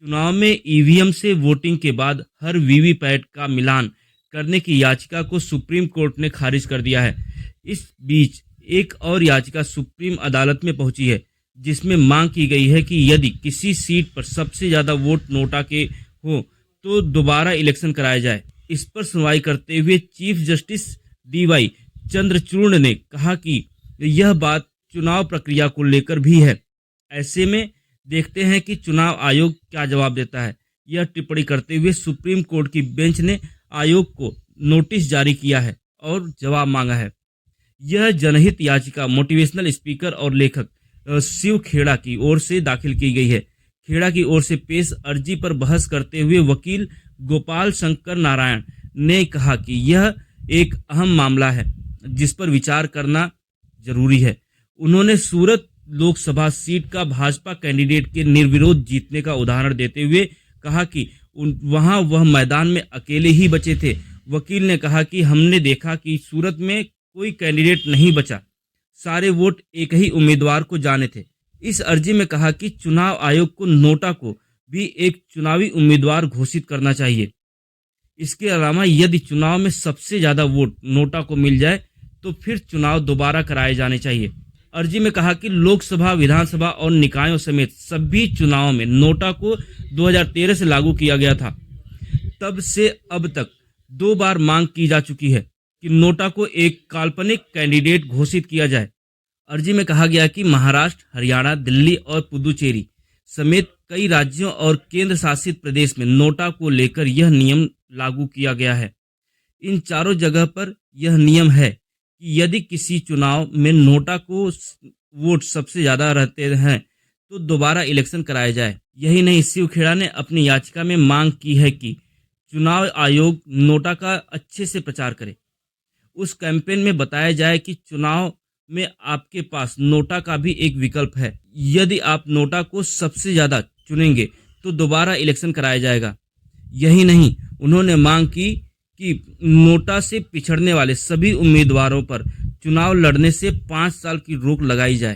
चुनाव में ईवीएम से वोटिंग के बाद हर वीवीपैट का मिलान करने की याचिका को सुप्रीम कोर्ट ने खारिज कर दिया है। इस बीच एक और याचिका सुप्रीम अदालत में पहुंची है, जिसमें मांग की गई है कि यदि किसी सीट पर सबसे ज्यादा वोट नोटा के हो तो दोबारा इलेक्शन कराया जाए। इस पर सुनवाई करते हुए चीफ जस्टिस डीवाई चंद्रचूड़ ने कहा कि यह बात चुनाव प्रक्रिया को लेकर भी है। ऐसे में देखते हैं कि चुनाव आयोग क्या जवाब देता है। यह टिप्पणी करते हुए सुप्रीम कोर्ट की बेंच ने आयोग को नोटिस जारी किया है और जवाब मांगा है। यह जनहित याचिका मोटिवेशनल स्पीकर और लेखक शिव खेड़ा की ओर से दाखिल की गई है। खेड़ा की ओर से पेश अर्जी पर बहस करते हुए वकील गोपाल शंकर नारायण ने कहा कि यह एक अहम मामला है जिस पर विचार करना जरूरी है। उन्होंने सूरत लोकसभा सीट का भाजपा कैंडिडेट के निर्विरोध जीतने का उदाहरण देते हुए कहा कि वहां वह मैदान में अकेले ही बचे थे। वकील ने कहा कि हमने देखा कि सूरत में कोई कैंडिडेट नहीं बचा, सारे वोट एक ही उम्मीदवार को जाने थे। इस अर्जी में कहा कि चुनाव आयोग को नोटा को भी एक चुनावी उम्मीदवार घोषित करना चाहिए। इसके अलावा यदि चुनाव में सबसे ज्यादा वोट नोटा को मिल जाए तो फिर चुनाव दोबारा कराए जाने चाहिए। अर्जी में कहा कि लोकसभा, विधानसभा और निकायों समेत सभी चुनावों में नोटा को 2013 से लागू किया गया था। तब से अब तक 2 बार मांग की जा चुकी है कि नोटा को एक काल्पनिक कैंडिडेट घोषित किया जाए। अर्जी में कहा गया कि महाराष्ट्र, हरियाणा, दिल्ली और पुदुचेरी समेत कई राज्यों और केंद्र शासित प्रदेश में नोटा को लेकर यह नियम लागू किया गया है। इन चारों जगह पर यह नियम है कि यदि किसी चुनाव में नोटा को वोट सबसे ज्यादा रहते हैं तो दोबारा इलेक्शन कराया जाए। यही नहीं, शिव खेड़ा ने अपनी याचिका में मांग की है कि चुनाव आयोग नोटा का अच्छे से प्रचार करे। उस कैंपेन में बताया जाए कि चुनाव में आपके पास नोटा का भी एक विकल्प है। यदि आप नोटा को सबसे ज्यादा चुनेंगे तो दोबारा इलेक्शन कराया जाएगा। यही नहीं, उन्होंने मांग की कि नोटा से पिछड़ने वाले सभी उम्मीदवारों पर चुनाव लड़ने से 5 साल की रोक लगाई जाए।